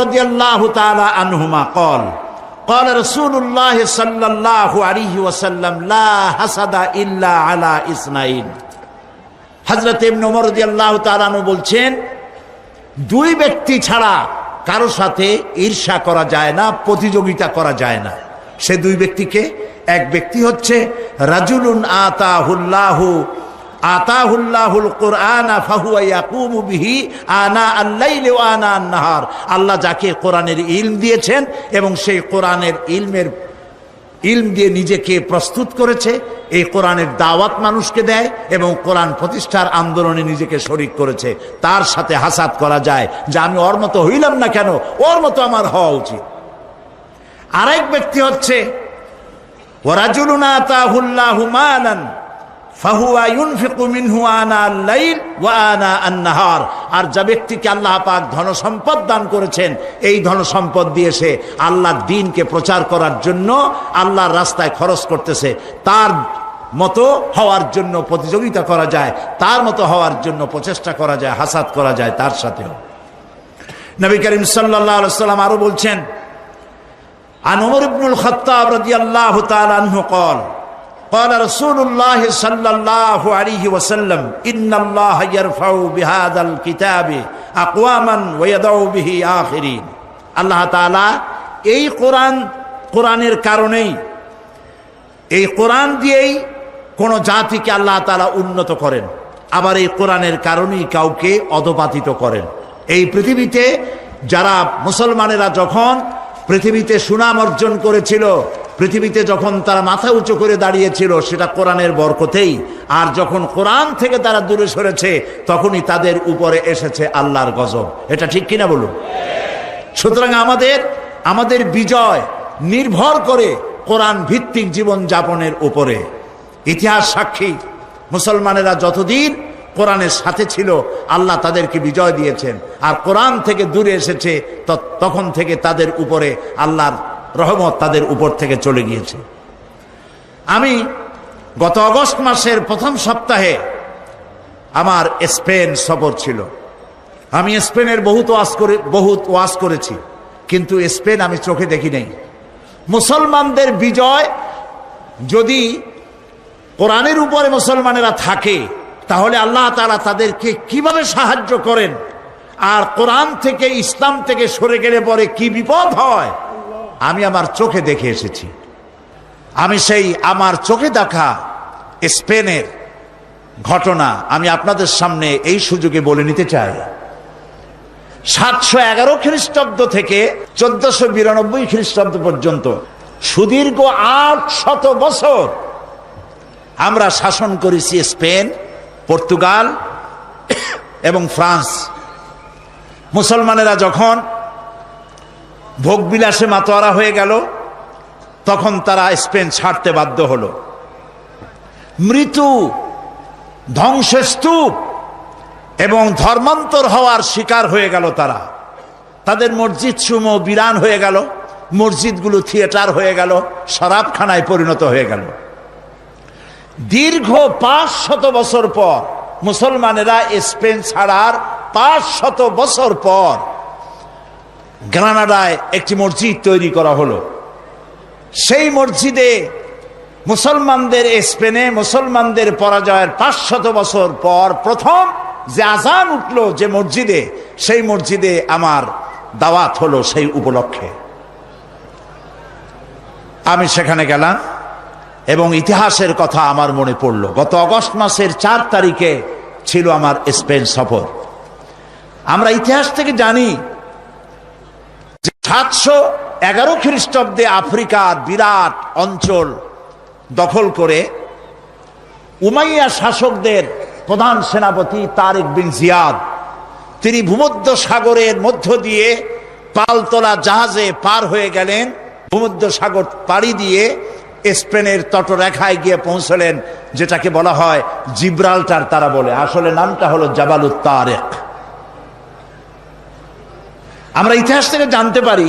রাদিয়াল্লাহু তাআলা আনহুমা قال قال رسول الله صلى الله عليه وسلم لا حسد الا على اثنين। হযরত ইবনে ওমর রাদিয়াল্লাহু তাআলা আনহু বলছেন, দুই ব্যক্তি ছাড়া কারো সাথে ঈর্ষা করা যায় না, প্রতিযোগিতা করা যায় না। সে দুই ব্যক্তিকে, এক ব্যক্তি হচ্ছে রাজুলুন আতাহুল্লাহুল কুরআনা ফাহুয়া ইয়াকুমু বিহি আনা আল-লাইলি ওয়া আনা আন-নাহার। আল্লাহ যাকে কোরআনের ইলম দিয়েছেন এবং সেই কোরআনের ইলম দিয়ে নিজেকে প্রস্তুত করেছে, এই কোরআনের দাওয়াত মানুষকে দেয় এবং কোরআন প্রতিষ্ঠার আন্দোলনে নিজেকে শরীক করেছে, তার সাথে হাসাদ করা যায় যে আমি ওর মতো হইলাম না কেন, ওর মতো আমার হওয়া উচিত। আরেক ব্যক্তি হচ্ছে ওয়ারাজুলুন আতাহুল্লাহু মালান ফাহুয়া ইউনফিকু মিনহু আনা আল-লাইল ওয়া আনা আন-নাহার। আর যে ব্যক্তিকে আল্লাহ পাক ধন সম্পদ দান করেছেন, এই ধন সম্পদ দিয়ে সে আল্লাহর দ্বীনকে প্রচার করার জন্য আল্লাহর রাস্তায় খরচ করতেছে, তার মতো হওয়ার জন্য প্রতিযোগিতা করা যায়, তার মতো হওয়ার জন্য প্রচেষ্টা করা যায়, হাসাদ করা যায় তার সাথেও। নবী করিম সাল্লাল্লাহু আলাইহি ওয়াসাল্লাম আরো বলছেন, আন উমর ইবনুল খাত্তাব রাদিয়াল্লাহু তাআলা আনহু قال قال رسول الله صلى الله عليه وسلم إن الله يرفع بهذا الكتاب أقواما ويضع به آخرين। আল্লাহ তাআলা এই কোরআনের কারণেই, এই কোরআন দিয়েই কোন জাতিকে আল্লাহ তাআলা উন্নত করেন, আবার এই কোরআনের কারণেই কাউকে অধপতিত করেন। এই পৃথিবীতে যারা মুসলমানেরা যখন পৃথিবীতে সুনাম অর্জন করেছিল, পৃথিবীতে যখন তারা মাথা উঁচু করে দাঁড়িয়েছিল, সেটা কোরআনের বরকতেই। আর যখন কোরআন থেকে তারা দূরে সরেছে, তখনই তাদের উপরে এসেছে আল্লাহর গজব। এটা ঠিক কিনা বলুন? সুতরাং আমাদের বিজয় নির্ভর করে কোরআন ভিত্তিক জীবন যাপনের উপরে। ইতিহাস সাক্ষী, মুসলমানেরা যতদিন কোরআনের সাথে ছিল, আল্লাহ তাদেরকে বিজয় দিয়েছেন। আর কোরআন থেকে দূরে এসেছে, তখন থেকে তাদের উপরে আল্লাহর রহমত তাদের উপর থেকে চলে গিয়েছে। আমি গত আগস্ট মাসের প্রথম সপ্তাহে আমার স্পেন সফর ছিল। আমি স্পেনের বহুত ওয়াজ করেছি, কিন্তু স্পেন আমি চোখে দেখি নাই। মুসলমানদের বিজয় যদি কোরআনের উপরে মুসলমানেরা থাকে, তাহলে আল্লাহ তাআলা তাদেরকে কিভাবে সাহায্য করেন, আর কোরআন থেকে ইসলাম থেকে সরে গেলে পরে কি বিপদ হয়, আমি আমার চোখে দেখে এসেছি। আমি সেই আমার চোখে দেখা স্পেনের ঘটনা আমি আপনাদের সামনে এই সুযোগে বলে নিতে চাই। 711 খ্রিস্টাব্দ থেকে 1492 খ্রিস্টাব্দ পর্যন্ত সুদীর্ঘ 800 বছর আমরা শাসন করেছি স্পেন, পর্তুগাল এবং ফ্রান্স। মুসলমানেরা যখন ভোগবিলাসে মাতোয়ারা হয়ে গেল, তখন তারা স্পেন ছাড়তে বাধ্য হলো। মৃত্যু, ধ্বংসস্তূপ এবং ধর্মান্তর হওয়ার শিকার হয়ে গেল তারা। তাদের মসজিদ সমূহ বিরান হয়ে গেল, মসজিদগুলো থিয়েটার হয়ে গেল, শরাবখানায় পরিণত হয়ে গেল। দীর্ঘ 500 বছর পর, মুসলমানেরা স্পেন ছাড়ার 500 বছর পর গ্রানাডায় একটি মসজিদ তৈরি করা হলো। সেই মসজিদে মুসলমানদের, স্পেনে মুসলমানদের পরাজয়ের 500 বছর পর প্রথম যে আজান উঠলো যে মসজিদে, সেই মসজিদে আমার দাওয়াত হলো। সেই উপলক্ষে আমি সেখানে গেলাম এবং ইতিহাসের কথা আমার মনে পড়ল। গত আগস্ট মাসের 4 তারিখে ছিল আমার স্পেন সফর। আমরা ইতিহাস থেকে জানি যে 711 খ্রিস্টাব্দে আফ্রিকার বিরাট অঞ্চল দখল করে উমাইয়া শাসকদের প্রধান সেনাপতি তারিক বিন জিয়াদ, তিনি ভূমধ্য সাগরের মধ্য দিয়ে পালতোলা জাহাজে পার হয়ে গেলেন। ভূমধ্য সাগর পাড়ি দিয়ে স্পেনের তটরেখায় গিয়ে পৌঁছলেন, যেটাকে বলা হয় জিব্রাল্টার। তারা বলে, আসলে নামটা হলো জাবালুত তারেক। আমরা ইতিহাস থেকে জানতে পারি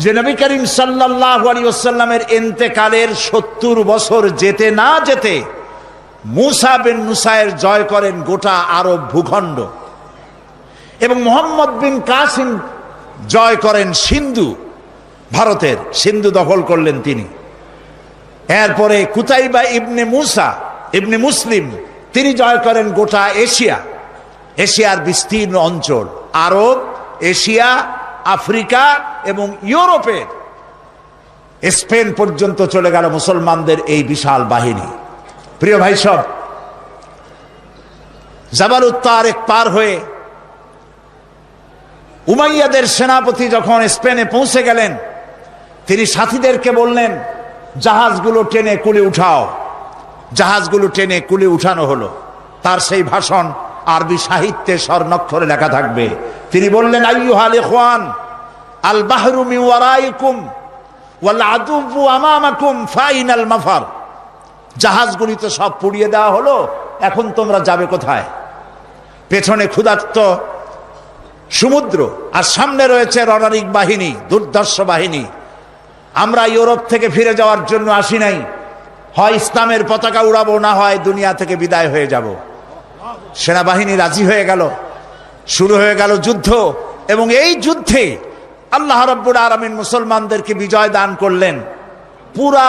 যে নবী করিম সাল্লাল্লাহু আলাইহি ওয়াসাল্লামের ইন্তেকালের 70 বছর যেতে না যেতে মুসা বিন নুসাইর জয় করেন গোটা আরব ভূখণ্ড, এবং মুহাম্মদ বিন কাসিম জয় করেন সিন্ধু, ভারতের সিন্ধু দখল করলেন তিনি। এরপরে কুতাইবা ইবনে মুসা ইবনে মুসলিম, তিনি জয় করেন গোটা এশিয়া, এশিয়ার বিস্তীর্ণ অঞ্চল, আরব, এশিয়া, আফ্রিকা এবং ইউরোপের স্পেন পর্যন্ত চলে গেল মুসলমানদের এই বিশাল বাহিনী। প্রিয় ভাই সব, জাবালুত তারেক পার হয়ে উমাইয়াদের সেনাপতি যখন স্পেনে পৌঁছে গেলেন, তিনি সাথীদেরকে বললেন, জাহাজগুলো টেনে কুলে উঠাও। জাহাজগুলো টেনে কুলে উঠানো হলো। তার সেই ভাষণ আরবি সাহিত্যে স্বর্ণাক্ষরে লেখা থাকবে। তিনি বললেন, আইয়ুহাল ইখওয়ান, আল বাহরু মিন ওয়ারাইকুম ওয়াল আদুবু আমামাকুম ফাইনাল মাফার। জাহাজগুলি তো সব পুড়িয়ে দেওয়া হলো, এখন তোমরা যাবে কোথায়? পেছনে ক্ষুধার্ত সমুদ্র, আর সামনে রয়েছে রণারিক বাহিনী, দুর্ধর্ষ বাহিনী। আমরা ইউরোপ থেকে ফিরে যাওয়ার জন্য আসি নাই, হয় ইসলামের পতাকা উড়াবো, না হয় দুনিয়া থেকে বিদায় হয়ে যাব। সেনাবাহিনী রাজি হয়ে গেল, শুরু হয়ে গেল যুদ্ধ। এবং এই যুদ্ধে আল্লাহ রাব্বুল আলামিন মুসলমানদেরকে বিজয় দান করলেন। পুরা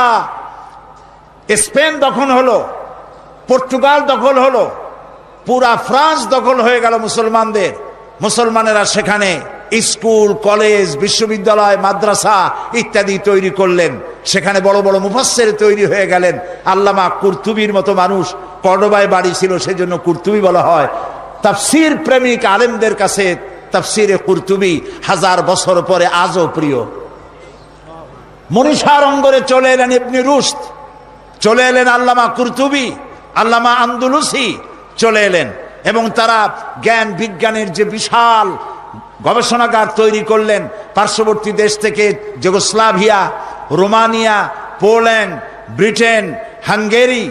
স্পেন দখল হলো, পর্তুগাল দখল হলো, পুরা ফ্রান্স দখল হয়ে গেল মুসলমানদের। মুসলমানেরা সেখানে স্কুল, কলেজ, বিশ্ববিদ্যালয়, মাদ্রাসা ইত্যাদি তৈরি করলেন। সেখানে বড় বড় মুফাসসির তৈরি হয়ে গেলেন। আল্লামা কুরতুবির মতো মানুষ, কর্ডোবায় বাড়ি ছিল, সেজন্য কুরতুবি বলা হয়। তাফসীর প্রেমিক আলেমদের কাছে তাফসীরে কুরতুবি 1000 বছর পরে আজও প্রিয়। মনীষার অঙ্গরে চলে এলেন ইবনে রুশদ, চলে এলেন আল্লামা কুরতুবি, আল্লামা আন্দুলুসি চলে এলেন, এবং তারা জ্ঞান বিজ্ঞানের যে বিশাল গবেষণাগার তৈরি করলেন। পার্শ্ববর্তী দেশ থেকে Yugoslavia, Romania, Poland, Britain, Hungary,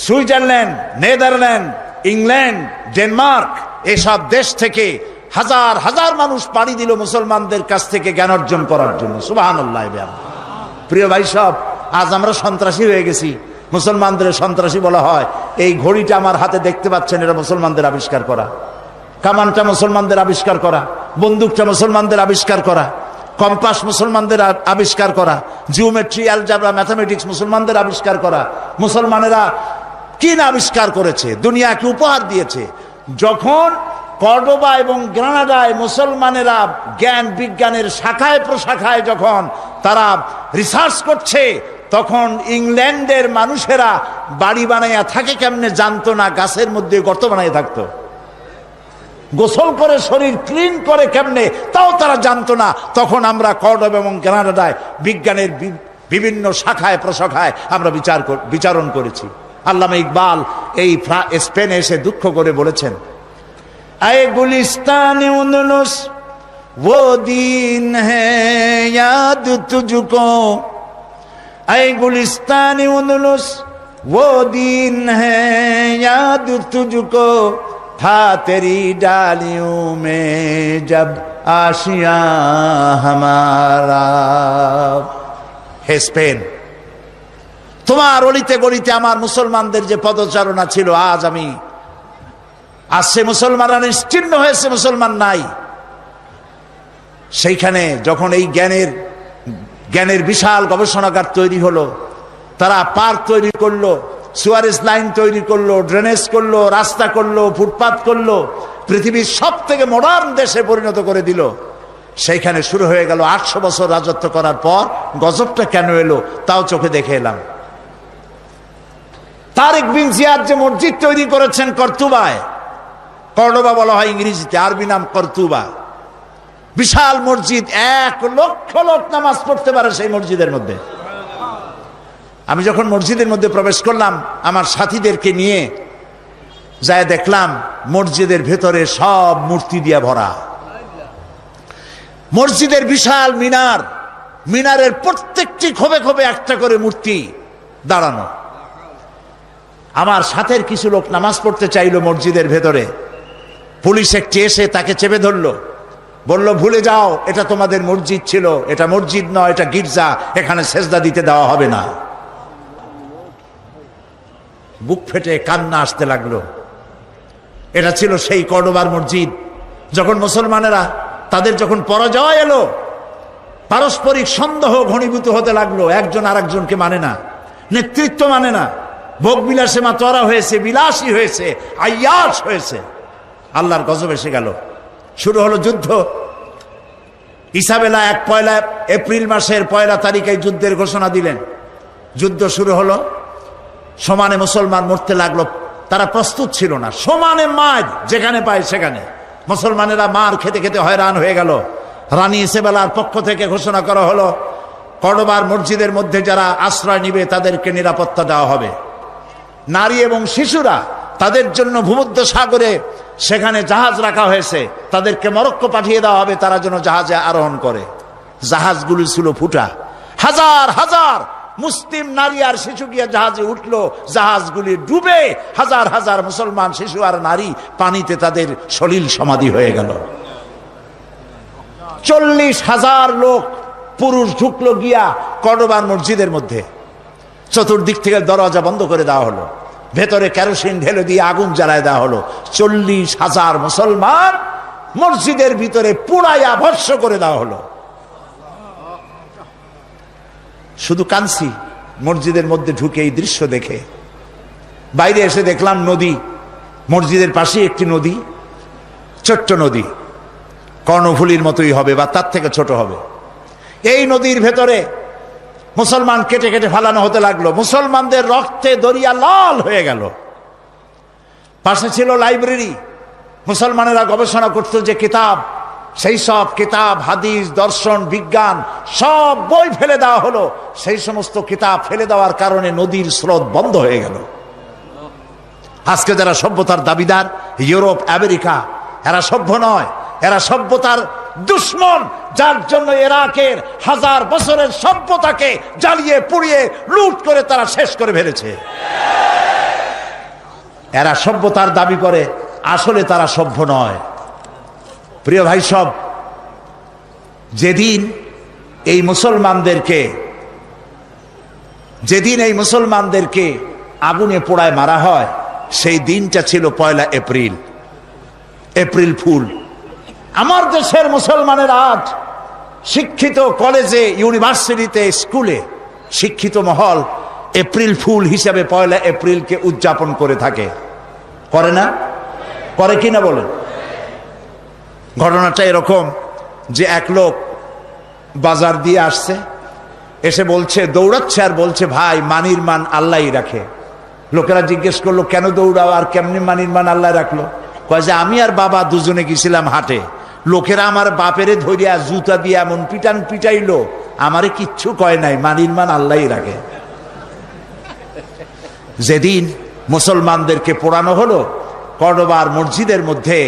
Switzerland, Netherland, England, Denmark, এসব দেশ থেকে হাজার হাজার মানুষ পাড়ি দিল মুসলমানদের কাছ থেকে জ্ঞান অর্জন করার জন্য। সুবহানাল্লাহ। প্রিয় ভাই সব, আজ আমরা সন্ত্রাসী হয়ে গেছি। মুসলমানদের সন্ত্রাসী বলা হয়। এই ঘড়িটা আমার হাতে দেখতে পাচ্ছেন, এটা মুসলমানদের আবিষ্কার করা। কামানটা মুসলমানদের আবিষ্কার করা, বন্দুকটা মুসলমানদের আবিষ্কার করা, কম্পাস মুসলমানদের আবিষ্কার করা, জিওমেট্রি, অ্যালজাবরা, ম্যাথামেটিক্স মুসলমানদের আবিষ্কার করা। মুসলমানেরা কি না আবিষ্কার করেছে, দুনিয়াকে উপহার দিয়েছে। যখন কর্ডোবা এবং গ্রানাডায় মুসলমানেরা জ্ঞান বিজ্ঞানের শাখায় প্রশাখায় যখন তারা রিসার্চ করছে, তখন ইংল্যান্ডের মানুষেরা বাড়ি বানাইয়া থাকে কেমনে জানতো না, গাছের মধ্যে গর্ত বানাইয়া থাকতো। গোসল করে শরীর ক্লিন করে কেমনে, তাও তারা জানতো না। তখন আমরা কর্ডোবা এবং গ্রানাডায় বিজ্ঞানের বিভিন্ন শাখায় প্রশাখায় আমরা বিচারণ করেছি। আল্লামা ইকবাল এই স্পেনে এসে দুঃখ করে বলেছেন, আয়ে গুলিস্তানে উন্দুলুস वो दिन है याद तुझको, आए गुलिस्तान उंदुलुस वो दिन है याद तुझको, था तेरी डालियों में जब आशियां हमारा। हे स्पेन, তোমার অলিতে গলিতে আমার মুসলমানদের যে পদচারণা ছিল, আজ সে মুসলমানরা নিশ্চিহ্ন হয়েছে, মুসলমান নাই। সেইখানে যখন এই জ্ঞানের বিশাল গবেষণাগার তৈরি হলো, তারা পার্ক তৈরি করলো, সুয়ারেজ লাইন তৈরি করলো, ড্রেনেজ করলো, রাস্তা করলো, ফুটপাথ করলো, পৃথিবীর সব থেকে মডার্ন দেশে পরিণত করে দিল। সেইখানে শুরু হয়ে গেল 800 বছর রাজত্ব করার পর গজবটা কেন এলো তাও চোখে দেখে এলাম। তারেক বিন জিয়াদ যে মসজিদ তৈরি করেছেন কর্তুবায়, কর্ডোবা বলা হয় ইংরেজিতে, আরবি নাম কর্তুবা, বিশাল মসজিদ, 1 লক্ষ লোক নামাজ পড়তে পারে সেই মসজিদের মধ্যে। আমি যখন মসজিদের মধ্যে প্রবেশ করলাম আমার সাথীদেরকে নিয়ে, যায় দেখলাম মসজিদের ভেতরে সব মূর্তি দিয়ে ভরা। মসজিদের বিশাল মিনার, মিনারের প্রত্যেকটি খোপে খোপে একটা করে মূর্তি দাঁড়ানো। আমার সাথের কিছু লোক নামাজ পড়তে চাইলো মসজিদের ভেতরে, পুলিশ একটি এসে তাকে চেপে ধরলো, বলল ভুলে যাও, এটা তোমাদের মসজিদ ছিল, এটা মসজিদ নয়, এটা গির্জা, এখানে সেজদা দিতে দেওয়া হবে না। বুক ফেটে কান্না আসতে লাগলো। এটা ছিল সেই কর্ডোবার মসজিদ। যখন মুসলমানেরা তাদের যখন পরাজয় এলো, পারস্পরিক সন্দেহ ঘনীভূত হতে লাগলো, একজন আরেকজনকে মানে না, নেতৃত্ব মানে না, ভোগ বিলাসে মাতোয়ারা হয়েছে, বিলাসী হয়েছে, আইয়াস হয়েছে। আল্লাহর গজব এসে গেল, শুরু হলো যুদ্ধ। ইসাবেলা পয়লা এপ্রিল মাসের 1 তারিখে যুদ্ধের ঘোষণা দিলেন। যুদ্ধ শুরু হলো, সমানে মুসলমান মরতে লাগলো। তারা প্রস্তুত ছিল না, সমানে মার যেখানে পায় সেখানে। মুসলমানেরা মার খেতে খেতে হয়রান হয়ে গেল। রানী ইসাবেলার পক্ষ থেকে ঘোষণা করা হলো, কর্ডোবার মসজিদের মধ্যে যারা আশ্রয় নিবে তাদেরকে নিরাপত্তা দেওয়া হবে। নারী এবং শিশুরা তাদের জন্য ভূমধ্য সাগরে সেখানে জাহাজ রাখা হয়েছে, তাদেরকে মরক্কো পাঠিয়ে দেওয়া হবে, তারা যেন জাহাজে আরোহণ করে। জাহাজগুলি ছিল ফুটা, হাজার হাজার মুসলিম নারী আর শিশু গিয়ে জাহাজে উঠলো, জাহাজগুলি ডুবে হাজার হাজার মুসলমান শিশু আর নারী পানিতে তাদের সলিল সমাধি হয়ে গেল। 40,000 লোক পুরুষ ঢুকলো গিয়া কর্ডোবার মসজিদের মধ্যে। চতুর্দিক থেকে দরজা বন্ধ করে দেওয়া হলো, ভেতরে কেরোসিন ঢেলে দিয়ে আগুন জ্বালায় দেওয়া হলো। 40,000 মুসলমান মসজিদের ভিতরে পুড়াইয়া ভস্ম করে দেওয়া হলো। শুধু কাঁদছি মসজিদের মধ্যে ঢুকে এই দৃশ্য দেখে। বাইরে এসে দেখলাম নদী, মসজিদের পাশে একটি নদী, ছোট্ট নদী, কর্ণফুলীর মতোই হবে বা তার থেকে ছোট হবে। এই নদীর ভেতরে মুসলমান কেটে কেটে ফালানো হতে লাগলো, মুসলমানদের রক্তে দরিয়া লাল হয়ে গেল। পাশে ছিল লাইব্রেরি, মুসলমানেরা গবেষণা করত যে কিতাব, সেই সব কিতাব, হাদিস, দর্শন, বিজ্ঞান সব বই ফেলে দেওয়া হলো। সেই সমস্ত কিতাব ফেলে দেওয়ার কারণে নদীর স্রোত বন্ধ হয়ে গেল। আজকে যারা সভ্যতার দাবিদার, ইউরোপ, আমেরিকা, এরা সভ্য নয়, এরা সভ্যতার দুশ্মন, যার জন্য ইরাকের 1000 বছরের সভ্যতাকে জ্বালিয়ে পুড়িয়ে লুট করে তারা শেষ করে ফেলেছে। এরা সভ্যতার দাবি করে, আসলে তারা সভ্য নয়। প্রিয় ভাই সব, যেদিন এই মুসলমানদেরকে আগুনে পোড়ায় মারা হয়, সেই দিনটা ছিল 1 এপ্রিল, এপ্রিল ফুল। আমার দেশের মুসলমানের আজ শিক্ষিত কলেজে, ইউনিভার্সিটিতে, স্কুলে শিক্ষিত মহল এপ্রিল ফুল হিসাবে 1 এপ্রিলকে উদযাপন করে থাকে, করে না? করে কিনা বলেন? ঘটনাটা এরকম যে এক লোক বাজার দিয়ে আসছে, এসে বলছে, দৌড়াচ্ছে আর বলছে, ভাই মানির মান আল্লাহই রাখে। লোকেরা জিজ্ঞেস করলো, কেন দৌড়াও আর কেমনি মানির মান আল্লাহ রাখলো? কয় যে আমি আর বাবা দুজনে গেছিলাম হাটে, লোকেরা আমার বাপেরে ধরিয়া জুতা দিয়ে এমন পিটাইলো, আমারে কিচ্ছু কয় নাই, মানির মান আল্লাহই রাখে। যেদিন মুসলমানদেরকে পোড়ানো হলো কর্ডোবার মসজিদের মধ্যে,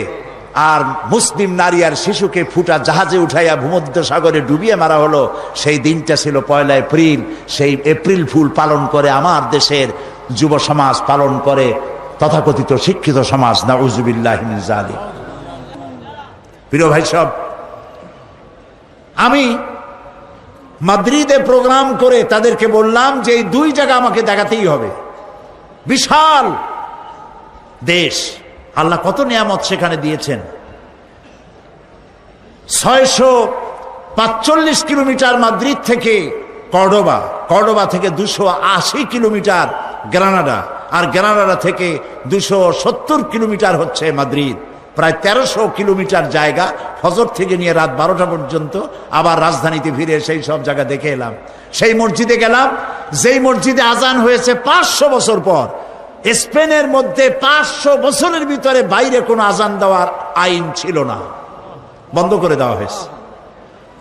আর মুসলিম নারী আর শিশুকে ফুটা জাহাজে উঠাইয়া ভূমধ্য সাগরে ডুবিয়ে মারা হলো, সেই দিনটা ছিল 1 এপ্রিল। সেই এপ্রিল ফুল পালন করে আমার দেশের যুব সমাজ, পালন করে তথাকথিত শিক্ষিত সমাজ। নাউযুবিল্লাহি মিন যালিক। প্রিয় ভাই সব, আমি মাদ্রিদে প্রোগ্রাম করে তাদেরকে বললাম যে এই 2 জায়গা আমাকে দেখাতেই হবে। বিশাল দেশ, আল্লাহ কত নিয়ামত সেখানে দিয়েছেন। 645 কিলোমিটার মাদ্রিদ থেকে কর্ডোবা, কর্ডোবা থেকে 280 কিলোমিটার গ্রানাডা, আর গ্রানাডা থেকে 270 কিলোমিটার হচ্ছে মাদ্রিদ। প্রায় 1300 কিলোমিটার জায়গা, ফজর থেকে নিয়ে রাত 12টা পর্যন্ত। আবার রাজধানীতে ফিরে সেই সব জায়গা দেখে এলাম। সেই মসজিদে গেলাম যেই মসজিদে আজান হয়েছে 500 বছর পর। স্পেনের মধ্যে 500 বছরের ভিতরে বাইরে কোনো আজান দেওয়ার আইন ছিল না, বন্ধ করে দেওয়া হয়েছে।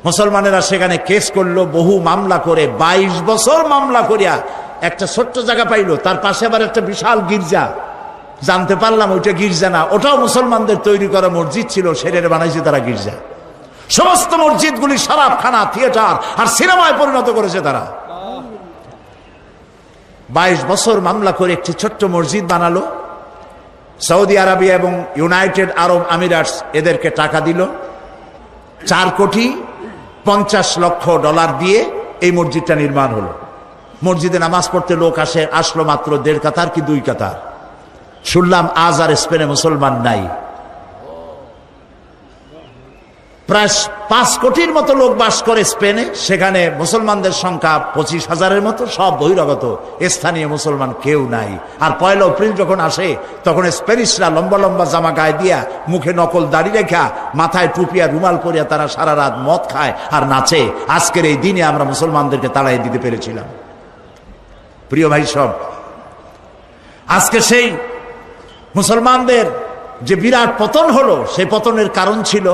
মুসলমানেরা সেখানে কেস করলো, বহু মামলা করে, 22 বছর মামলা করিয়া একটা ছোট্ট জায়গা পাইলো। তার পাশে আবার একটা বিশাল গির্জা, জানতে পারলাম ওইটা গির্জা না, ওটাও মুসলমানদের তৈরি করা মসজিদ ছিল, সেটারে বানাইছে তারা গির্জা। সমস্ত মসজিদগুলি শরাবখানা, থিয়েটার আর সিনেমায় পরিণত করেছে তারা। 22 বছর মামলা করে একটি ছোট্ট মসজিদ বানালো। সৌদি আরবিয়া এবং ইউনাইটেড আরব আমিরাটস এদেরকে টাকা দিল। $4,50,00,000 দিয়ে এই মসজিদটা নির্মাণ হলো। মসজিদে নামাজ পড়তে লোক আসলো মাত্র 1.5 কাতার কি 2 কাতার। শুনলাম আজ আর স্পেনে মুসলমান নাই। প্রায় 5 কোটির মতো লোক বাস করে স্পেনে। সেখানে মুসলমানদের সংখ্যা 25,000-এর মতো, সব বহিরাগত, স্থানীয় মুসলমান কেউ নাই। আর 1 এপ্রিল যখন আসে তখন স্প্যানিশরা লম্বা লম্বা জামা গায়ে দিয়া, মুখে নকল দাড়ি রেখা, মাথায় টুপি আর রুমাল পরিয়া তারা সারা রাত মদ খায় আর নাচে। আজকের এই দিনে আমরা মুসলমানদেরকে তাড়াই দিতে পেরেছিলাম। প্রিয় ভাই সব, আজকে সেই মুসলমানদের যে বিরাট পতন হলো, সেই পতনের কারণ ছিল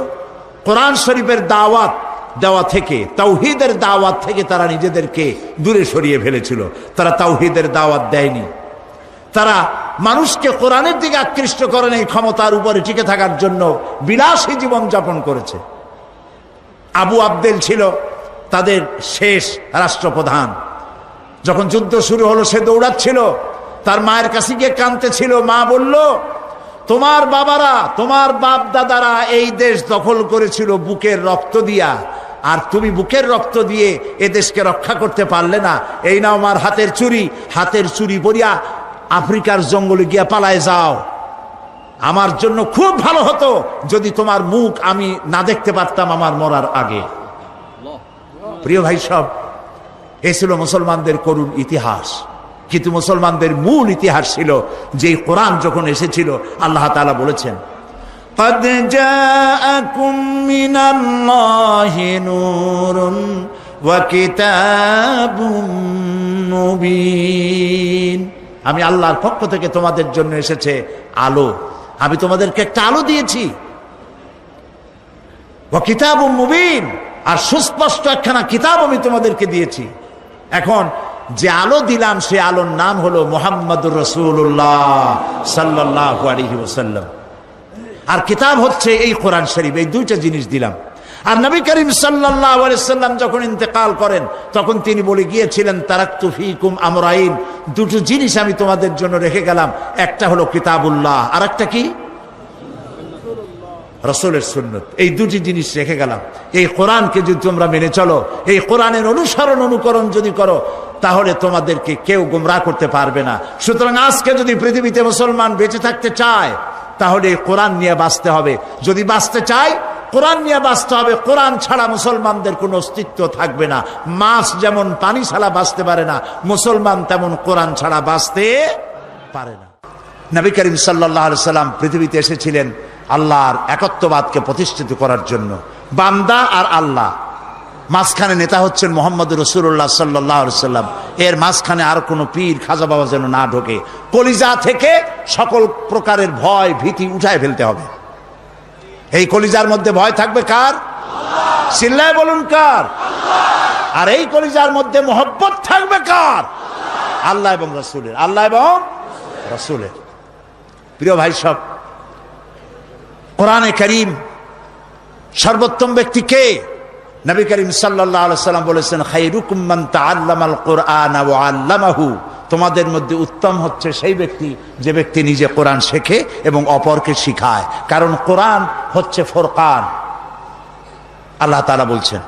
কোরআন শরীফের দাওয়াত দেওয়া থেকে, তাওহীদের দাওয়াত থেকে তারা নিজেদেরকে দূরে সরিয়ে ফেলেছিল। তারা তাওহীদের দাওয়াত দেয়নি, তারা মানুষকে কোরআনের দিকে আকৃষ্ট করেন এই ক্ষমতার উপরে টিকে থাকার জন্য বিলাসী জীবন যাপন করেছে। আবু আবদেল ছিল তাদের শেষ রাষ্ট্রপ্রধান। যখন যুদ্ধ শুরু হলো সে দৌড়াচ্ছিল, তার মায়ের কাছে গিয়ে কাঁদতেছিল। মা বলল, তোমার বাবারা, তোমার বাপ দাদারা এই দেশ দখল করেছিল বুকের রক্ত দিয়া, আর তুমি বুকের রক্ত দিয়ে এ দেশকে রক্ষা করতে পারলে না। এই নাও আমার হাতের চুরি পরিয়া আফ্রিকার জঙ্গলে গিয়া পালায় যাও। আমার জন্য খুব ভালো হতো যদি তোমার মুখ আমি না দেখতে পারতাম আমার মরার আগে। প্রিয় ভাই সব, এ ছিল মুসলমানদের করুণ ইতিহাস। কিন্তু মুসলমানদের মূল ইতিহাস ছিল যে কোরআন যখন এসেছিল, আল্লাহ তাআলা বলেছেন, قد جاءكم من الله نور وكتاب مبين। আমি আল্লাহর পক্ষ থেকে তোমাদের জন্য এসেছে আলো। আমি তোমাদেরকে একটা আলো দিয়েছি, ওয়া কিতাবুম মুবিন, আর সুস্পষ্ট একখানা কিতাব আমি তোমাদেরকে দিয়েছি। এখন যে আলো দিলাম সে আলোর নাম হলো মুহাম্মদুর রাসূলুল্লাহ সাল্লাল্লাহু আলাইহি ওয়াসাল্লাম, আর কিতাব হচ্ছে এই কোরআন শরীফ। এই দুইটা জিনিস দিলাম। আর নবী করিম সাল্লাল্লাহু আলাইহি ওয়াসাল্লাম যখন ইন্তেকাল করেন তখন তিনি বলে গিয়েছিলেন, তারাকতু ফীকুম আমরাইন, দুটো জিনিস আমি তোমাদের জন্য রেখে গেলাম। একটা হলো কিতাবুল্লাহ, আর একটা কি? রাসূলের সুন্নাত। এই দুটি জিনিস রেখে গেলাম। এই কোরআনকে যদি তোমরা মেনে চলো, এই কোরআনের অনুকরণ যদি করো, তাহলে তোমাদেরকে কেউ গোমরাহ করতে পারবে না। সুতরাং আজকে যদি পৃথিবীতে মুসলমান বেঁচে থাকতে চায়, তাহলে এই কোরআন নিয়ে বাঁচতে হবে। যদি বাঁচতে চায়, কোরআন নিয়ে বাঁচতে হবে। কোরআন ছাড়া মুসলমানদের কোনো অস্তিত্ব থাকবে না। মাছ যেমন পানি ছাড়া বাঁচতে পারে না, মুসলমান তেমন কোরআন ছাড়া বাঁচতে পারে না। নবী করিম সাল্লাল্লাহু আলাইহি সাল্লাম পৃথিবীতে এসেছিলেন আল্লাহর একত্ববাদকে প্রতিষ্ঠিত করার জন্য। বান্দা আর আল্লাহ, মাঝখানে নেতা হচ্ছেন মুহাম্মদুর রাসূলুল্লাহ সাল্লাল্লাহু আলাইহি সাল্লাম। এর মাঝখানে আর কোনো পীর খাজা বাবা যেন না ঢোকে। কলিজা থেকে সকল প্রকারের ভয় ভীতি উঠায় ফেলতে হবে। এই কলিজার মধ্যে ভয় থাকবে কার? চিল্লায় বলুন কার? আর এই কলিজার মধ্যে মহব্বত থাকবে কার? আল্লাহ এবং রাসূলের। আল্লাহ এবং রাসূলের। প্রিয় ভাই সব, কোরআনে কারীম সর্বোত্তম ব্যক্তি কে? নবী করিম সাল্লাল্লাহু আলাইহি সাল্লাম বলেছেন, খায়রুকুম মান তাআল্লামাল কুরআনা ওয়া আল্লামাহু, তোমাদের মধ্যে উত্তম হচ্ছে সেই ব্যক্তি যে ব্যক্তি নিজে কোরআন শেখে এবং অপরকে শিখায়। কারণ কোরআন হচ্ছে ফুরকান। আল্লাহ তাআলা বলছেন,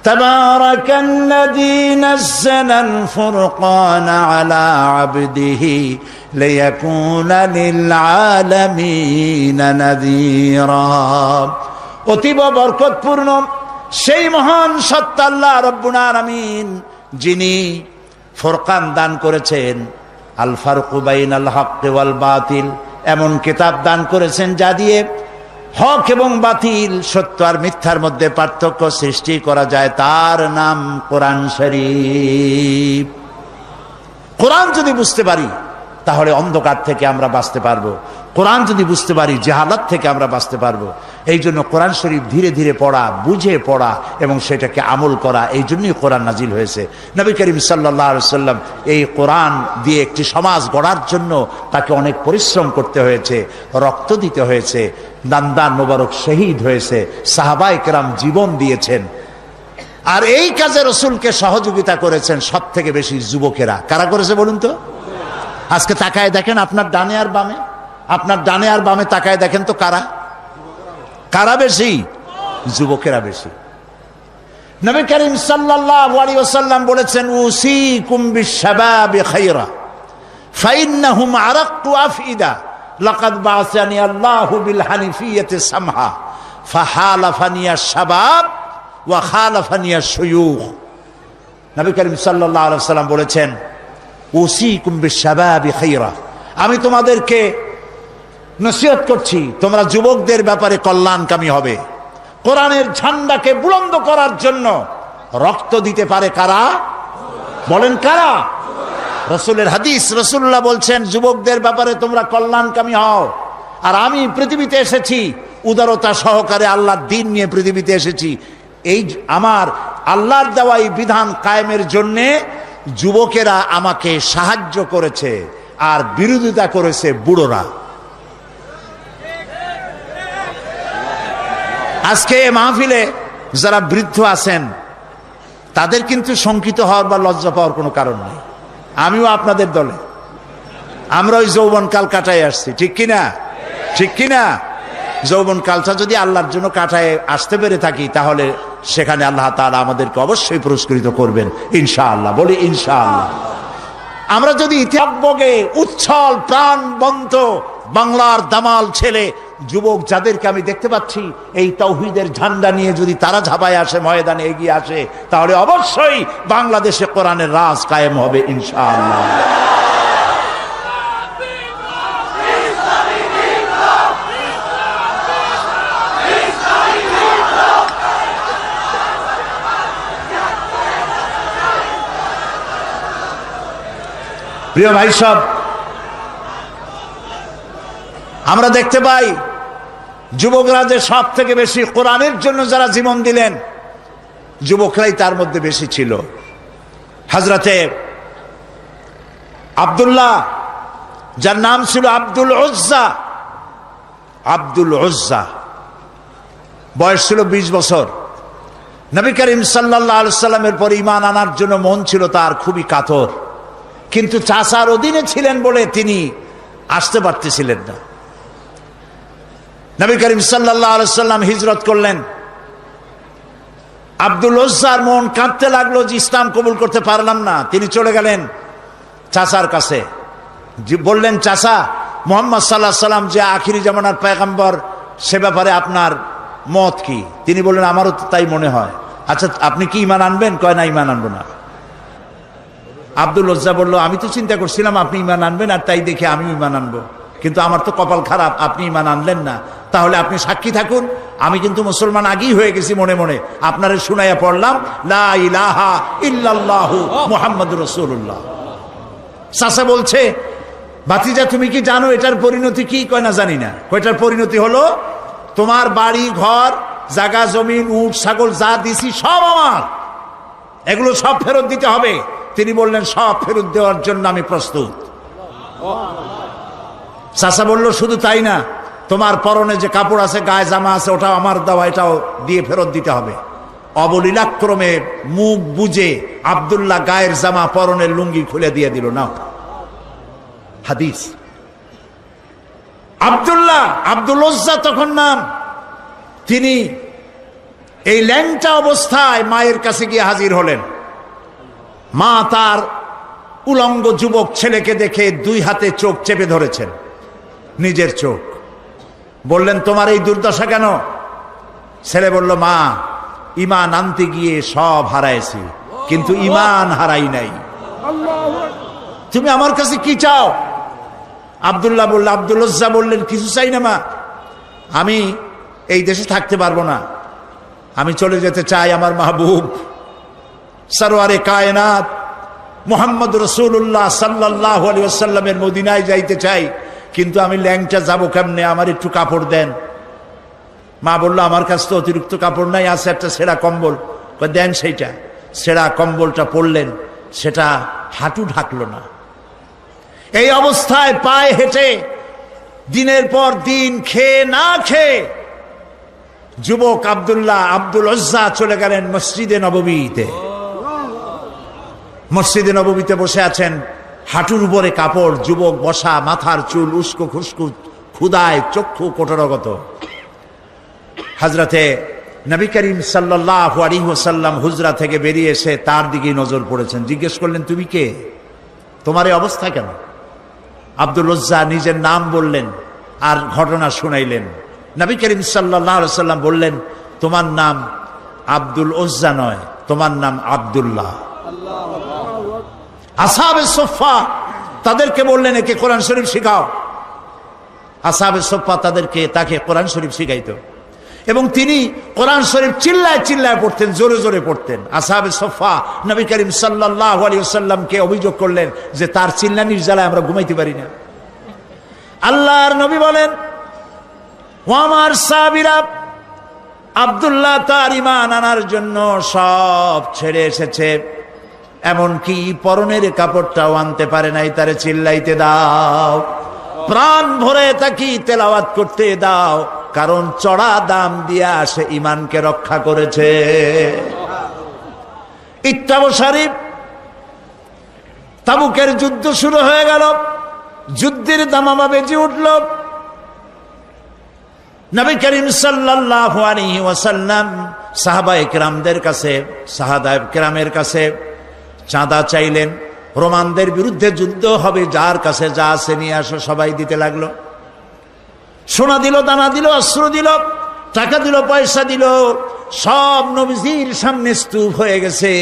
তাবারাকাল্লাযী নাযালাল ফুরকানা আলা আবদিহি লিয়াকুনা লিল আলামিনা নাযীরা। অতীব বরকতপূর্ণ সেই মহান সত্তা আল্লাহ রাব্বুল আলামিন, যিনি ফুরকান দান করেছেন, আল ফারকু বাইনাল হক ওয়াল বাতিল, এমন কিতাব দান করেছেন যা দিয়ে হক এবং বাতিল, সত্য আর মিথ্যার মধ্যে পার্থক্য সৃষ্টি করা যায়। তার নাম কোরআন শরীফ। কোরআন যদি বুঝতে পারি তাহলে অন্ধকার থেকে আমরা বাঁচতে পারবো। কোরআন যদি বুঝতে পারি জাহালাত থেকে আমরা বাঁচতে পারবো। এই জন্য কোরআন শরীফ ধীরে ধীরে পড়া, বুঝে পড়া এবং সেটাকে আমল করা, এই জন্যই কোরআন নাজিল হয়েছে। নবী করিম সাল্লাল্লাহু আলাইহি সাল্লাম এই কোরআন দিয়ে একটি সমাজ গড়ার জন্য তাকে অনেক পরিশ্রম করতে হয়েছে, রক্ত দিতে হয়েছে, দান মোবারক শহীদ হয়েছে, সাহাবায়ে কেরাম জীবন দিয়েছেন। আর এই কাজে রাসূলকে সহযোগিতা করেছেন সব থেকে বেশি যুবকেরা। কারা করেছে বলুন তো? আজকে তাকায় দেখেন আপনার ডানে আর বামে, আপনার ডানে আর বামে তাকায় দেখেন তো কারা কারা বেশি? যুবকেরা বেশি। নবী করিম সাল্লাল্লাহু আলাইহি ওয়াসাল্লাম বলেছেন, উসিকুম বিশ-শাবাবি খায়রা ফাইন্নাহুম আরাক্কু আফইদা লাকাদ বাআসানি আল্লাহু বিল হানিফিয়্যাতি সামহা ফাহালাফানিয়া শাবাব ওয়া খালাফানিয়া শুয়ুখ। নবী করিম সাল্লাল্লাহু আলাইহি ওয়াসাল্লাম বলেছেন, উসিকুম বিশ-শাবাবি খায়রা, আমি তোমাদেরকে নসিহত করছি তোমরা যুবকদের ব্যাপারে কল্যাণকামী হবে। কোরআনের ঝান্ডাকে বুলন্দ করার জন্য রক্ত দিতে পারে কারা? বলেন কারা? রাসূলের হাদিস, রাসূলুল্লাহ বলছেন যুবকদের ব্যাপারে তোমরা কল্যাণকামী হও। আর আমি পৃথিবীতে এসেছি উদারতা সহকারে, আল্লাহর দ্বীন নিয়ে পৃথিবীতে এসেছি। এই আমার আল্লাহর দেওয়া এই বিধান কায়েমের জন্যে যুবকেরা আমাকে সাহায্য করেছে আর বিরোধিতা করেছে বুড়োরা। আজকে মাহফিলে যারা বৃদ্ধ আছেন তাদের কিন্তু শঙ্কিত হওয়ার বা লজ্জা পাওয়ার কোনো কারণ নেই। আমিও আপনাদের দলে, আমরা ওই যৌবনকাল কাটায় আসছি, ঠিক কিনা? ঠিক কিনা? যৌবনকালটা যদি আল্লাহর জন্য কাটায় আসতে পেরে থাকি তাহলে সেখানে আল্লাহ তাআলা আমাদেরকে অবশ্যই পুরস্কৃত করবেন ইনশাআল্লাহ। বলি ইনশাআল্লাহ। আমরা যদি ইতিহাসে উচ্ছল প্রাণবন্ত বাংলার দামাল ছেলে যুবক যাদেরকে আমি দেখতে পাচ্ছি এই তাওহীদের ঝান্ডা নিয়ে যদি তারা ঝাঁপায় আসে, ময়দানে এগিয়ে আসে, তাহলে অবশ্যই বাংলাদেশে কোরআনের রাজ কায়েম হবে ইনশাআল্লাহ। প্রিয় ভাই সব, আমরা দেখতে পাই যুবকরা যে সব থেকে বেশি কোরআনের জন্য যারা জীবন দিলেন যুবকরাই তার মধ্যে বেশি ছিল। হযরতে আব্দুল্লাহ, যার নাম ছিল আব্দুল উজ্জা, আব্দুল উজ্জা, বয়স ছিল 20 বছর। নবী করিম সাল্লাল্লাহু আলাইহি সাল্লামের পর ঈমান আনার জন্য মন ছিল তার খুবই কাতর, কিন্তু চাচার অধীনে ছিলেন বলে তিনি আসতে পারতেছিলেন না। নবী করিম সাল্লাল্লাহু আলাইহি সাল্লাম হিজরত করলেন। আব্দুল উজ্জার মন কাঁদতে লাগলো যে ইসলাম কবুল করতে পারলাম না। তিনি চলে গেলেন চাচার কাছে, বললেন, চাচা, মুহাম্মদ সাল্লাল্লাহু আলাইহি সাল্লাম যে আখিরি জামানার পয়গম্বর, সে ব্যাপারে আপনার মত কি? তিনি বললেন, আমারও তো তাই মনে হয়। আচ্ছা, আপনি কি ঈমান আনবেন? কয়, না, ঈমান আনবো না। আব্দুল উজ্জা বলল, আমি তো চিন্তা করছিলাম আপনি ঈমান আনবেন, আর তাই দেখে আমি ঈমান আনবো, কিন্তু আমার তো কপাল খারাপ, আপনি ঈমান আনলেন না। তাহলে আপনি সাক্ষী থাকুন, আমি কিন্তু মুসলমান আগেই হয়ে গেছি মনে মনে। আপনারে শুনাইয়া পড়লাম লা ইলাহা ইল্লাল্লাহু মুহাম্মাদুর রাসূলুল্লাহ। চাচা বলছে, ভাতিজা তুমি কি জানো এটার পরিণতি কি? কয়, না, জানি না। এটার পরিণতি হলো তোমার বাড়ি ঘর জায়গা জমিন উট ছাগল যা দিছি সব আমার, এগুলো সব ফেরত দিতে হবে। তিনি বললেন, সব ফেরত দেওয়ার জন্য আমি প্রস্তুত। চাচা বলল, শুধু তাই না, তোমার পরনে যে কাপড় আছে, গায়ে জামা আছে, ওটাও আমার দেওয়া, এটাও দিয়ে ফেরত দিতে হবে। অবলীলাক্রমে মুখ বুঝে আব্দুল্লাহ গায়ের জামা পরনের লুঙ্গি খুলে দিয়ে দিল। না, হাদিস। আব্দুল্লাহ, আব্দুল উজ্জা তখন নাম, তিনি এই ল্যাংটা অবস্থায় মায়ের কাছে গিয়ে হাজির হলেন। মা তার উলঙ্গ যুবক ছেলেকে দেখে 2 হাতে চোখ চেপে ধরেছেন, নিজের চোখ। বললেন, তোমার এই দুর্দশা কেন? ছেলে বলল, মা, ঈমান আনতে গিয়ে সব হারাইছি, কিন্তু ঈমান হারাই নাই। তুমি আমার কাছে কি চাও? আব্দুল্লাহ বলল, আব্দুল উজ্জা বললেন, কিছু চাই না মা, আমি এই দেশে থাকতে পারবো না, আমি চলে যেতে চাই আমার মাহবুব সরওয়ারে কায়নাত মুহাম্মদ রাসূলুল্লাহ সাল্লাল্লাহু আলাইহি ওয়াসাল্লামের মদিনায় যাইতে চাই, কিন্তু আমি ল্যাংটা যাবো কেমনে? আমার একটু কাপড় দেন। মা বলল, আমার কাছে তো অতিরিক্ত কাপড় নাই, আছে একটা ছেঁড়া কম্বল। দেন সেইটা। ছেঁড়া কম্বলটা পরলেন, সেটা হাঁটু ঢাকলো না। এই অবস্থায় পায়ে হেঁটে দিনের পর দিন খেয়ে না খেয়ে যুবক আব্দুল্লাহ আব্দুল উজ্জা চলে গেলেন মসজিদে নববীতে। মসজিদে নববীতে বসে আছেন, হাঁটুর উপরে কাপড়, যুবক বসা, মাথার চুল উস্কো খুস্কো, ক্ষুদায় চক্ষু কোটরগত। হযরতে নবী করিম সাল্লাল্লাহু আলাইহি ওয়াসাল্লাম হুজরা থেকে বেরিয়ে এসে তার দিকেই নজর পড়েছেন। জিজ্ঞেস করলেন, তুমি কে? তোমার এই অবস্থা কেন? আব্দুল উজ্জা নিজের নাম বললেন আর ঘটনা শুনাইলেন। নবী করিম সাল্লাল্লাহু আলাইহি সাল্লাম বললেন, তোমার নাম আব্দুল উজ্জা নয়, তোমার নাম আব্দুল্লাহ। আসহাবে সুফফা তাদেরকে বললেন, একে কোরআন শরীফ শিখাও। আসহাবে সুফফা তাকে কোরআন শরীফ শিখাইতো এবং তিনি কোরআন শরীফ চিল্লায় চিল্লায় পড়তেন, জোরে জোরে পড়তেন। আসহাবে সুফফা নবী করিম সাল্লাল্লাহু আলাইহি ওয়াসাল্লামকে অভিযোগ করলেন যে তার চিল্লানির জ্বালায় আমরা ঘুমাইতে পারি না। আল্লাহর নবী বলেন, ও আমার সাহাবীরা, আব্দুল্লাহ তার ঈমান আনার জন্য সব ছেড়ে এসেছে, এমনকি পরনের কাপড়টাও আনতে পারে নাই, তারে চিল্লাইতে দাও, প্রাণ ভরে তাকে তেলাওয়াত করতে দাও, কারণ চড়া দাম দিয়া সে ঈমানকে রক্ষা করেছে। ইত্তাবু শরীফ, তাবুকের যুদ্ধ শুরু হয়ে গেল, যুদ্ধের দামামা বেজে উঠল। নবী করিম সাল্লাল্লাহু আলাইহি ওয়াসাল্লাম সাহাবায়ে কেরামদের কাছে, সাহাবায়ে কেরামের কাছে চাঁদা চাইলেন। রোমানদের বিরুদ্ধে যুদ্ধ হবে, যার কাছে যা আছে নিয়ে আসো। সবাই দিতে লাগলো, সোনা দিল, দানা দিল, অস্ত্র দিল, টাকা দিল, পয়সা দিল, সব নবীজির সামনে স্তূপ হয়ে গেছে।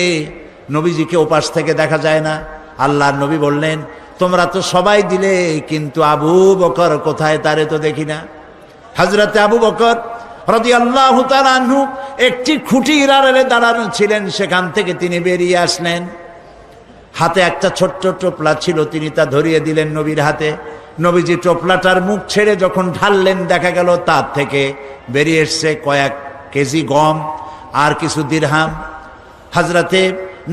নবীজিকে ওপাশ থেকে দেখা যায় না। আল্লাহর নবী বললেন, তোমরা তো সবাই দিলে, কিন্তু আবু বকর কোথায়, তারে তো দেখি না। হযরতে আবু বকর রাদিয়াল্লাহু তাআলা আনহু একটি খুঁটির আড়ালে দাঁড়ানো ছিলেন, সেখান থেকে তিনি বেরিয়ে আসলেন। হাতে একটা ছোট্ট টোপলা ছিল, তিনি তা ধরিয়ে দিলেন নবীর হাতে। নবীজি টোপলাটার মুখ ছেড়ে যখন ঢাললেন, দেখা গেল তার থেকে বেরিয়ে এসছে কয়েক কেজি গম আর কিছু দিরহাম। হযরতে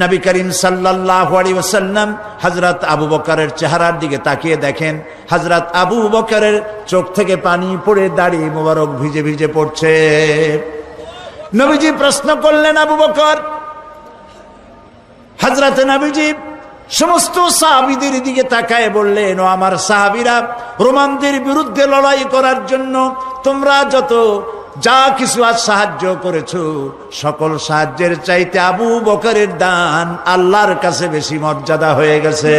নবী করিম সাল্লাল্লাহু আলাইহি ওয়াসাল্লাম হযরত আবু বকরের চেহারার দিকে তাকিয়ে দেখেন, হযরত আবু বকরের চোখ থেকে পানি পড়ে দাড়ি মোবারক ভিজে ভিজে পড়ছে। নবীজি প্রশ্ন করলেন, আবু বকর? হযরতে নবীজি সমস্ত সাহাবীদের দিকে তাকায় বললেন, ও আমার সাহাবীরা, রোমানদের বিরুদ্ধে লড়াই করার জন্য তোমরা যা কিছু আজ সাহায্য করেছো, সকল সাহায্যের চাইতে আবু বকরের দান আল্লাহর কাছে বেশি মর্যাদা হয়ে গেছে।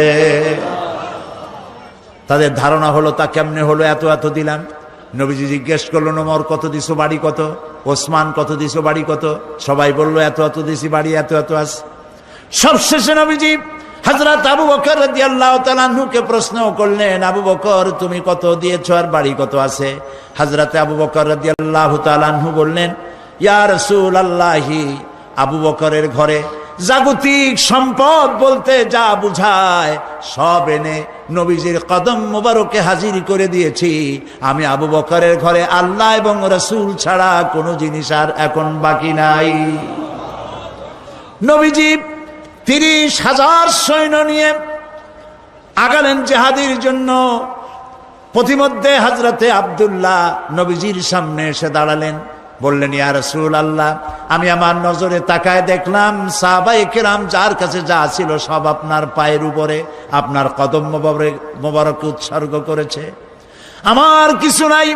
তাদের ধারণা হলো, তা কেমনে হলো, এত এত দিলাম। নবীজি জিজ্ঞেস করলেন, ওমর কত দিছো, বাড়ি কত? ওসমান কত দিছো, বাড়ি কত? সবাই বলল, এত এত দিছি, বাড়ি এত এত আছে। সবশেষে নবীজি হযরত আবু বকর রাদিয়াল্লাহু তাআলা আনহুকে প্রশ্ন করলেন, আবু বকর তুমি কত দিয়েছো আর বাড়ি কত আছে? হযরত আবু বকর রাদিয়াল্লাহু তাআলা আনহু বললেন, ইয়া রাসূলুল্লাহি, আবু বকরের ঘরে জাগতিক সম্পদ বলতে যা বুঝায় সব এনে নবীজির কদম মোবারকে হাজির করে দিয়েছি। আমি আবু বকরের ঘরে আল্লাহ এবং রাসূল ছাড়া কোনো জিনিস আর এখন বাকি নাই। নবীজি 30,000 সৈন্য নিয়ে আগালেন জিহাদের জন্য। প্রতিমধ্যে হযরতে আব্দুল্লাহ নবীজির সামনে এসে দাঁড়ালেন, বললেন, ইয়া রাসূলুল্লাহ, আমি আমার নজরে তাকায় দেখলাম সাহাবায়ে কেরাম যার কাছে যা ছিল সব আপনার পায়ের উপরে, আপনার কদম মোবারক উৎসর্গ করেছে। আমার কিছু নাই,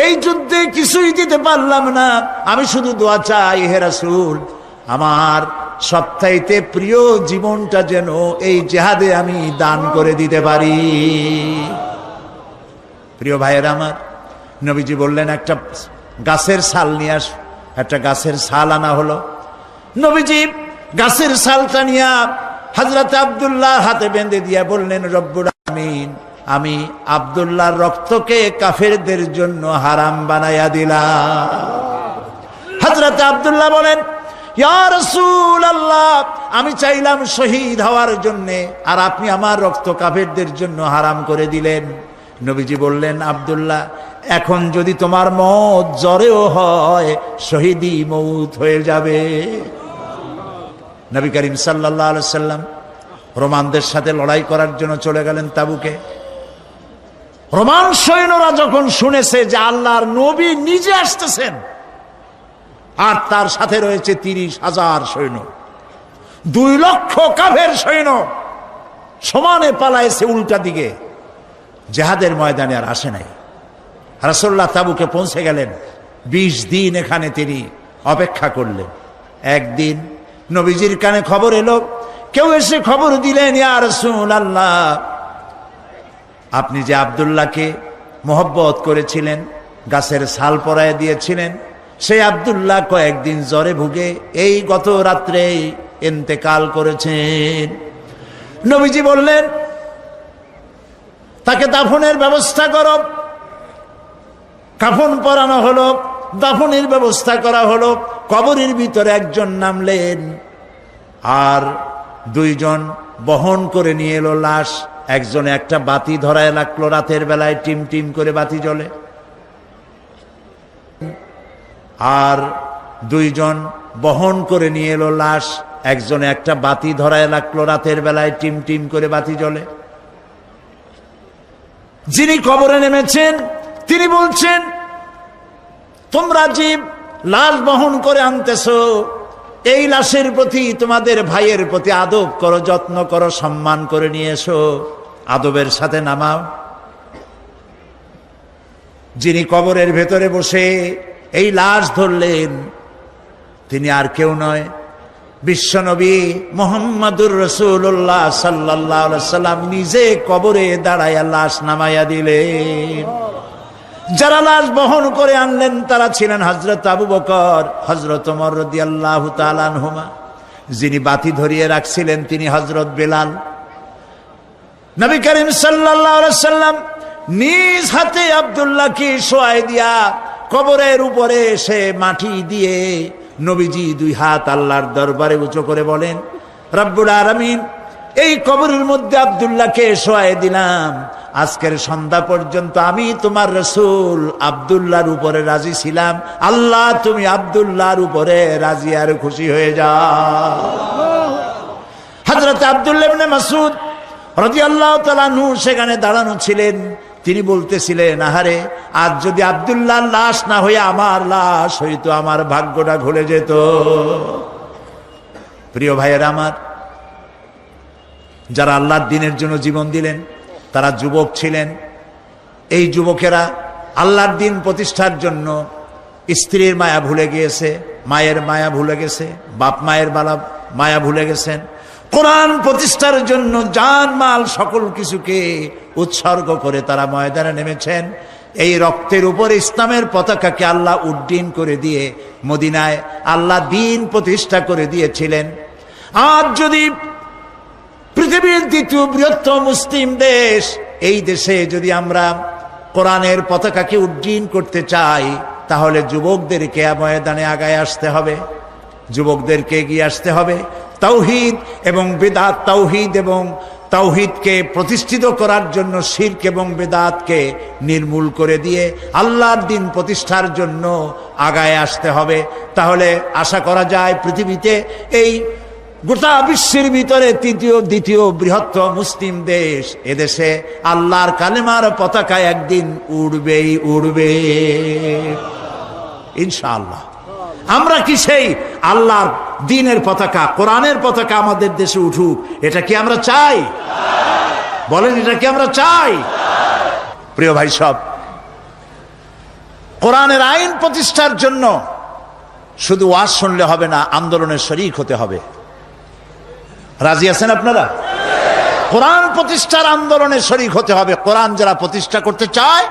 এই যুদ্ধে কিছুই দিতে পারলাম না। আমি শুধু দোয়া চাই, হে রাসূল, আমার সবচাইতে প্রিয় জীবনটা যেন এই জিহাদে আমি দান করে দিতে পারি। প্রিয় ভাইয়েরা আমার, নবীজি বললেন, একটা গাছের ছাল নিয়ে আস। একটা গাছের ছাল আনা হলো। নবীজি গাছের ছালটা নিয়ে হযরত আব্দুল্লাহ হাতে বেঁধে দিয়ে বললেন, রব্বুল আমিন, আমি আব্দুল্লাহর রক্তকে কাফেরদের জন্য হারাম বানাইয়া দিলাম। হযরত আব্দুল্লাহ বলেন, ইয়া রাসূলুল্লাহ, আমি চাইলাম শহীদ হওয়ার জন্য, আর আপনি আমার রক্ত কাফেরদের জন্য হারাম করে দিলেন। নবীজি বললেন, আব্দুল্লাহ, এখন যদি তোমার মওত জ্বরেও হয়, শহীদি মওত হয়ে যাবে। নবী করিম সাল্লাল্লাহু আলাইহি সাল্লাম রোমানদের সাথে লড়াই করার জন্য চলে গেলেন তাবুকে। রোমান সৈন্যরা যখন শুনেছে যে আল্লাহর নবী নিজে আসতেছেন আর তার সাথে রয়েছে 30,000 সৈন্য, 2 লক্ষ কাফের সৈন্য সমানে পালাইছে উল্টা দিকে, জিহাদের ময়দানে আর আসে নাই। রাসূলুল্লাহ তাবুকে পৌঁছে গেলেন। 20 দিন এখানে তিনি অপেক্ষা করলেন। একদিন নবীজির কানে খবর এলো, কেউ এসে খবর দিলেন, ইয়া রাসূলুল্লাহ, আপনি যে আব্দুল্লাহকে মহব্বত করেছিলেন, গাছের ছাল পরায় দিয়েছিলেন। সেই আব্দুল্লাহ কয়েকদিন জ্বরে ভুগে এই গত রাত্রে ইন্তেকাল করেছেন। নবীজি বললেন, তাকে দাফনের ব্যবস্থা করো। কাফন পরানো হলো, দাফনের ব্যবস্থা করা হলো। কবরের ভিতরে একজন নামলেন, আর দুইজন বহন করে নিয়ে এলো লাশ। একজনে একটা বাতি ধরায় রাখলো, রাতের বেলায় টিম টিম করে বাতি জ্বলে। আর দুইজন বহন করে নিয়ে এলো লাশ। একজনে একটা বাতি ধরায় রাখলো, রাতের বেলায় টিম টিম করে বাতি জ্বলে। যিনি কবরে নেমেছেন তিনি বলছেন, তোমরা যে লাশ বহন করে আনতেছো, এই লাশের প্রতি তোমাদের ভাইয়ের প্রতি আদব করো, যত্ন করো, সম্মান করে নিয়ে এসো, আদবের সাথে নামাও। যিনি কবরের ভেতরে বসে এই লাশ ধরলেন তিনি আর কেউ নয়, বিশ্বনবী মুহাম্মদুর রাসূলুল্লাহ সাল্লাল্লাহু আলাইহি সাল্লাম নিজে কবরে দাঁড়ায়া লাশ নামাইয়া দিলেন। যারা লাশ বহন করে আনলেন তারা ছিলেন হযরত আবু বকর, হযরত ওমর রাদিয়াল্লাহু তাআলা আনহুমা। যিনি বাতি ধরিয়ে রাখছিলেন তিনি হযরত বেলাল। নবী করিম সাল্লাল্লাহু আলাইহি সাল্লাম নিজ হাতে আব্দুল্লাহকে শোয়াই দিয়া কবরের উপরে সে মাটি দিয়ে নবীজি দুই হাত আল্লাহর দরবারে উঁচু করে বলেন, রব্বুল আলামিন, এই কবরের মধ্যে আব্দুল্লাহকে শোয়াই দিলাম। আজকের সন্ধ্যা পর্যন্ত আমি তোমার রাসূল আব্দুল্লাহর উপরে রাজি ছিলাম। আল্লাহ তুমি আব্দুল্লাহর উপরে রাজি আর খুশি হয়ে যাও। হযরত আব্দুল্লাহ ইবনে মাসউদ রাদিয়াল্লাহু তাআলা আনহু সেখানে দাঁড়ানো ছিলেন। তিনি বলতেছিলেন, আহারে, আজ যদি আব্দুল্লাহর লাশ না হয়ে আমার লাশ হইতো, আমার ভাগ্যটা খুলে যেত। প্রিয় ভাইয়েরা আমার, যারা আল্লাহর দ্বীনের জন্য জীবন দিলেন তারা যুবক ছিলেন। এই যুবকেরা আল্লাহর দ্বীন প্রতিষ্ঠার জন্য স্ত্রীর মায়া ভুলে গিয়েছে, মায়ের মায়া ভুলে গেছে, বাপ মায়ের মায়া ভুলে গেছেন। কোরআন প্রতিষ্ঠার জন্য জান মাল সকল কিছুকে উৎসর্গ করে তারা ময়দানে নেমেছেন। এই রক্তের উপর ইসলামের পতাকাকে আল্লাহ উড্ডীন করে দিয়ে মদিনায় আল্লাহ দ্বীন প্রতিষ্ঠা করে দিয়েছিলেন। আজ যদি পৃথিবীর দ্বিতীয় বৃহত্তম মুসলিম দেশ, এই দেশে যদি আমরা কোরআনের পতাকাকে উড্ডীন করতে চাই, তাহলে যুবকদেরকে ময়দানে আগায় আসতে হবে, যুবকদেরকে এগিয়ে আসতে হবে। তাওহীদ এবং বেদাত, তাওহীদ এবং তাওহীদকে প্রতিষ্ঠিত করার জন্য শিরক এবং বেদাতকে নির্মূল করে দিয়ে আল্লাহর দ্বীন প্রতিষ্ঠার জন্য আগায় আসতে হবে। তাহলে আশা করা যায় পৃথিবীতে, এই গোটা বিশ্বের ভিতরে দ্বিতীয় বৃহত্তম মুসলিম দেশ, এদেশে আল্লাহর কালেমার পতাকা একদিন উড়বেই উড়বে ইনশাআল্লাহ। আমরা কি সেই আল্লাহর দ্বীনের পতাকা, কোরআনের পতাকা আমাদের দেশে উঠুক, এটা কি আমরা চাই? বলেন, এটা কি আমরা চাই? প্রিয় ভাই সব, কোরআনের আইন প্রতিষ্ঠার জন্য শুধু ওয়াজ শুনলে হবে না, আন্দোলনের শরীক হতে হবে। রাজি আছেন আপনারা? কোরআন প্রতিষ্ঠার আন্দোলনে শরীক হতে হবে। কোরআন যারা প্রতিষ্ঠা করতে চায়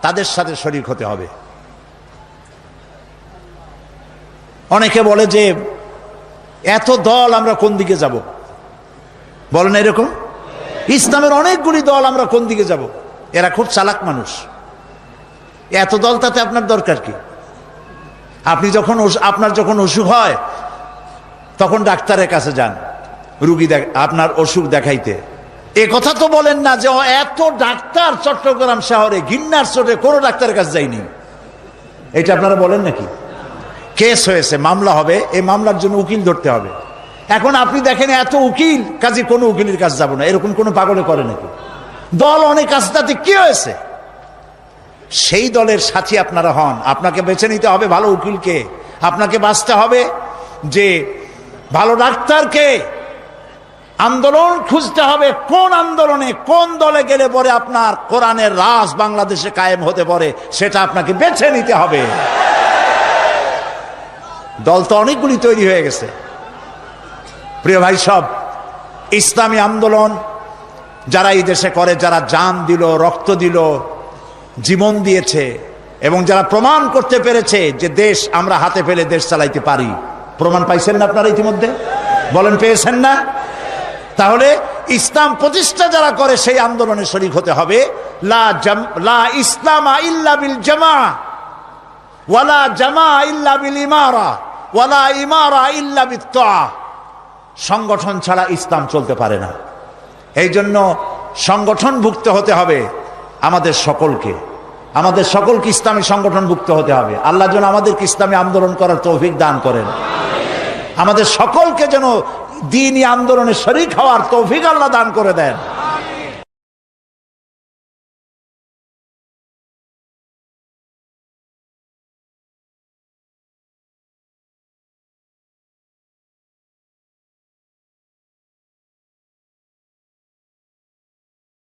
তাদের সাথে শরীক হতে হবে। অনেকে বলে যে এত দল, আমরা কোন দিকে যাব? বলেন এরকম, ইসলামের অনেকগুলি দল, আমরা কোন দিকে যাব? এরা খুব চালাক মানুষ। এত দল, তাতে আপনার দরকার কি? আপনি যখন আপনার যখন অসুখ হয় তখন ডাক্তারের কাছে যান, রুগী আপনার অসুখ দেখাইতে। এ কথা তো বলেন না যে এত ডাক্তার চট্টগ্রাম শহরে, গিন্নার চোটে কোনো ডাক্তারের কাছে যায়নি, এটা আপনারা বলেন নাকি? কেস হয়েছে, মামলা হবে, এই মামলার জন্য উকিল ধরতে হবে। এখন আপনি দেখেন এত উকিল, কাজে কোনো উকিলের কাছে যাব না, এরকম কোনো পাগলে করে নাকি? দল অনেক আছে, তাতে কি হয়েছে? সেই দলের সাথী আপনারা হন। আপনাকে বেছে নিতে হবে ভালো উকিলকে, আপনাকে বাঁচতে হবে যে ভালো ডাক্তারকে, আন্দোলন খুঁজতে হবে কোন আন্দোলনে, কোন দলে গেলে পরে আপনার কোরআনের রাজ বাংলাদেশে কায়েম হতে পারে, সেটা আপনাকে বেছে নিতে হবে। দল তো অনেকগুলি তৈরি হয়ে গেছে। প্রিয় ভাই সব, ইসলামী আন্দোলন যারা এই দেশে করে, যারা জান দিল, রক্ত দিল, জীবন দিয়েছে, এবং যারা প্রমাণ করতে পেরেছে যে দেশ আমরা হাতে পেলে দেশ চালাইতে পারি, প্রমাণ পাইছেন না আপনারা ইতিমধ্যে? বলেন পেয়েছেন না? তাহলে ইসলাম প্রতিষ্ঠা যারা করে সেই আন্দোলনে শরীক হতে হবে। লা ইসলামা ইল্লা বিল জামা ওয়ালা জামা ইল্লা বিল ইমারা ওয়ালা ইমারা ইল্লা বিত তাআ। সংগঠন ছাড়া ইসলাম চলতে পারে না। এই জন্য সংগঠনভুক্ত হতে হবে আমাদের সকলকে, আমাদের সকলকে ইসলামী সংগঠনভুক্ত হতে হবে। আল্লাহ যেন আমাদেরকে ইসলামী আন্দোলন করার তৌফিক দান করেন, আমাদের সকলকে যেন দ্বীনি আন্দোলনে শরীক হওয়ার তৌফিক আল্লাহ দান করে দেন।